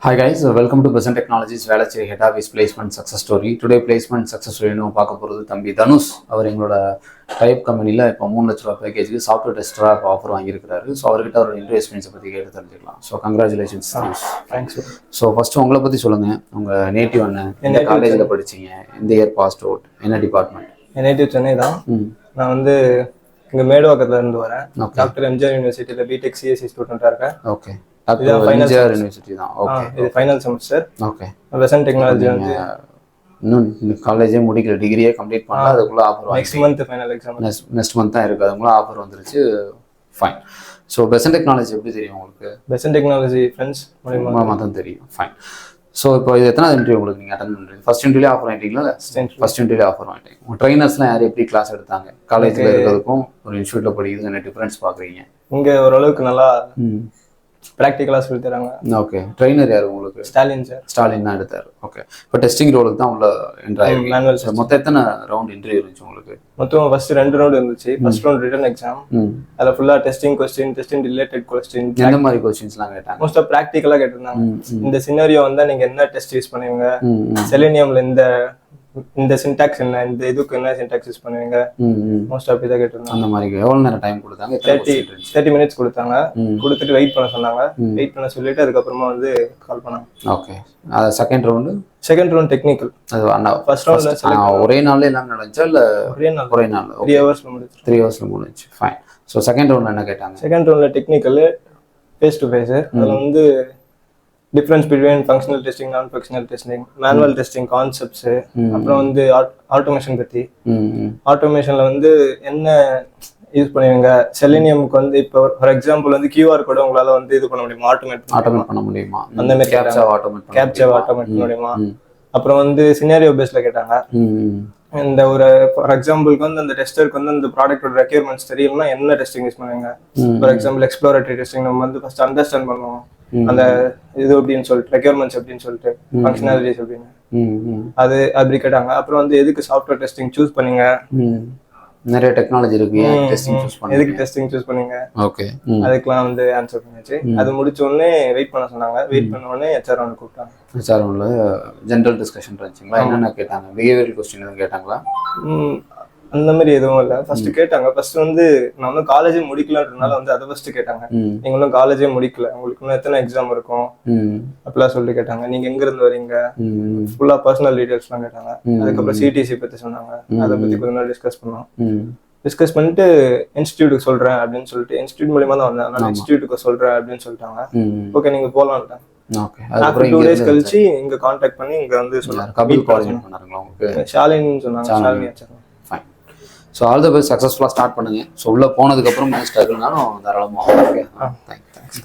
Hi guys, welcome to Besant Technologies Velachery Head Office Placement Success Story. Today placement success story நம்ம பார்க்க போகிறது தம்பி தனுஷ். அவர் எங்களோட type கம்பெனியில் இப்போ 3 லட்ச ரூபா பேக்கேஜுக்கு சாஃப்ட்வேர் டெஸ்டராக ஆஃபர் வாங்கியிருக்காரு. ஸோ அவர்கிட்ட ஒரு இன்டர்வியூ எக்ஸ்பீரியன்ஸை பற்றி கேட்டு தெரிஞ்சுக்கலாம். So congratulations. Thanks. So first உங்களை பற்றி சொல்லுங்கள். உங்கள் நேட்டிவ் என்ன, எந்த காலேஜில் படிச்சிங்க, எந்த இயர் பாஸ்ட் அவுட், என்ன டிபார்ட்மெண்ட்? என் நேட்டிவ் சென்னை தான். நான் வந்து இங்கே மேடவாக்கத்தில் இருந்து வரேன். டாக்டர் எம்ஜிஆர் யூனிவர்சிட்டியில் B.Tech CSC ஸ்டூடெண்ட்டாக இருக்கேன். ஓகே, எம்ஜிஆர் யூனிவர்சிட்டி தான். ஓகே, இது final semester. Okay, Besant technology வந்து இன்னும் காலேஜே முடிக்கல, டிகிரியே கம்ப்ளீட் பண்ணல, அதுக்குள்ள offer next month final exam. Next month தான் இருக்குது, அதுக்குள்ள ஆஃபர் வந்துருச்சு. ஃபைன். ஸோ பெசன்ட் டெக்னாலஜி எப்படி தெரியும் உங்களுக்கு? பெசன்ட் டெக்னாலஜி ஃப்ரெண்ட்ஸ் மூலமாக தான் தெரியும். ஃபைன். ஸோ இப்போ இது எத்தனை இன்டர்வியூ உங்களுக்கு நீங்கள் அட்டன் பண்ணுறீங்க? ஃபர்ஸ்ட் இன்டர்வியூலே ஆஃபர் வாங்கிட்டீங்களா? ஃபர்ஸ்ட் இன்டர்வியூலே ஆஃபர் வாங்கிட்டீங்க. உங்கள் ட்ரைனர்ஸ்லாம் யார் எப்படி கிளாஸ் எடுத்தாங்க? காலேஜில் இருக்கிறதுக்கும் ஒரு இன்ஸ்டியூட்டில் படிக்கிறது என்ன டிஃப்ரென்ஸ் பார்க்குறீங்க? இங்கே ஓரளவுக்கு நல்லா ப்ராக்டிக்கலாக சொல்லி தராங்க. ஓகே, ட்ரெயினர் யார் உங்களுக்கு? ஸ்டாலின் சார். ஸ்டாலின் தான் எடுத்தார். ஓகே, இப்போ டெஸ்டிங் ரோலுக்கு தான் உள்ள இன்டர்வியூ. மொத்தம் எத்தனை ரவுண்ட் இன்டர்வியூ இருந்துச்சு உங்களுக்கு? மொத்தம் ஃபர்ஸ்ட் 2 ரவுண்ட் இருந்துச்சு. First round written exam. அதில் ஃபுல்லாக testing question, testing related question. எந்த மாதிரி கொஸ்டின்ஸ்லாம் கேட்டாங்க? மோஸ்ட் ஆஃப் ப்ராக்டிக்கலாக கேட்டிருந்தாங்க. இந்த சினாரியோ வந்தால் நீங்கள் என்ன டெஸ்ட் யூஸ் பண்ணுவீங்க, செலினியம்ல இந்த சின்டாக்ஸ் என்ன, இந்த இதுக்கு என்ன சின்டாக்ஸ் யூஸ் பண்ணுவீங்க, மோஸ்ட் ஆஃப் இதை கேட்டிருந்தாங்க. அந்த மாதிரி எவ்வளோ நேரம் டைம் கொடுத்தாங்க? 30 மினிட்ஸ் கொடுத்தாங்க. கொடுத்துட்டு வெயிட் பண்ண சொன்னாங்க. வெயிட் பண்ண சொல்லிட்டு அதுக்கப்புறமா வந்து கால் பண்ணாங்க. Okay, second round technical. அது ஃபர்ஸ்ட் ரவுண்ட்ல ஒரே நாள்ல எல்லாம் நடந்துச்சா இல்ல ஒரே நாள் 3 ஹவர்ஸ்ல முடிஞ்சு? 3 ஹவர்ஸ்ல முடிஞ்சு. ஃபைன். ஸோ செகண்ட் ரவுண்ட்ல என்ன கேட்டாங்க? செகண்ட் ரவுண்ட்ல டெக்னிக்கல் ஃபேஸ் டு ஃபேஸ். அதுல வந்து டிஃபரன்ஸ் பிட்வீன் ஃபங்க்ஷனல் டெஸ்டிங், நான் functional testing, manual testing concepts, அப்புறம் வந்து ஆட்டோமேஷன் பத்தி. ஆட்டோமேஷன்ல வந்து என்ன யூஸ் பண்ணுவீங்க, செலினியமுக்கு வந்து இப்போ ஃபார் எக்ஸாம்பிள் வந்து QR கோட உங்களால வந்து இது பண்ண முடியுமா, ஆட்டோமேட் பண்ண முடியுமா, அந்த மாதிரி கேப்சா ஆட்டோமேட் பண்ண முடியுமா. அப்புறம் வந்து சினாரியோ பேஸ்ல கேட்டாங்க. இந்த ஒரு ஃபார் எக்ஸாம்பிளுக்கு வந்து அந்த டெஸ்டருக்கு வந்து அந்த ப்ராடக்டோட ரெக்யர்மெண்ட்ஸ் தெரியலன்னா என்ன டெஸ்டிங் யூஸ் பண்ணுவீங்க. ஃபார் எக்ஸாம்பிள் எக்ஸ்ப்ளோரேட்டரி டெஸ்டிங் நம்ம வந்து ஃபர்ஸ்ட் அண்டர்ஸ்டாண்ட் பண்ணுவோம் அந்த இது அப்படின்னு சொல்லிட்டு, ரெக்யர்மெண்ட்ஸ் அப்படின்னு சொல்லிட்டு, ஃபங்க்ஷனாலிட்டிஸ் அப்படின்னு அது அப்படி கேட்டாங்க. அப்புறம் வந்து எதுக்கு சாஃப்ட்வேர் டெஸ்டிங் சூஸ் பண்ணீங்க, நிறைய டெக்னாலஜி இருக்கு, எதுக்கு டெஸ்டிங் சூஸ் பண்ணீங்க. ஓகே, அதுக்கெல்லாம் வந்து ஆன்சர் பண்ணியாச்சு. அது முடிச்ச உடனே வெயிட் பண்ண சொன்னாங்க. வெயிட் பண்ண உடனே HR ரவுண்ட் கூப்பிட்டாங்க. HR ரவுண்ட்ல ஜெனரல் டிஸ்கஷன் இருந்துச்சுங்களா? என்னென்ன கேட்டாங்க? பிஹேவியரல் கொஸ்டின் எதுவும் கேட்டாங்களா? அந்த மாதிரி எதுவும் இல்லை. ஃபர்ஸ்ட் கேட்டாங்க. ஃபர்ஸ்ட் வந்து நான் வந்து காலேஜே முடிக்கலன்றதுனால வந்து அதை ஃபர்ஸ்ட் கேட்டாங்க. நீங்களும் காலேஜே முடிக்கல, உங்களுக்கு இன்னும் எத்தனை எக்ஸாம் இருக்கும் அப்படிலாம் சொல்லிட்டு கேட்டாங்க. நீங்க எங்க இருந்து வரீங்க, ஃபுல்லா பர்சனல் டீடைல்ஸ் எல்லாம் கேட்டாங்க. அதுக்கப்புறம் CTC பத்தி சொன்னாங்க. அதை பத்தி கொஞ்ச நாள் டிஸ்கஸ் பண்ணோம். டிஸ்கஸ் பண்ணிட்டு இன்ஸ்டியூட்டுக்கு சொல்றேன் அப்படின்னு சொல்லிட்டு, இன்ஸ்டியூட் மூலியமா தான் வந்தேன், அதனால இன்ஸ்டியூட்டுக்கு சொல்றேன் அப்படின்னு சொல்லிட்டாங்க. ஓகே, நீங்க போலாம்ட்டாங்க. 2 days கழிச்சு இங்க கான்டாக்ட் பண்ணி இங்க வந்து சொன்னாங்க. ஷாலின் சொன்னாங்க. Shalini HR. So all the best, சக்ஸஸ்ஃபுல்லாக ஸ்டார்ட் பண்ணுங்கள். ஸோ உள்ளே போனதுக்கப்புறம் ஸ்ட்ரகிள்னாலும் தாராளமாக. Okay, thanks.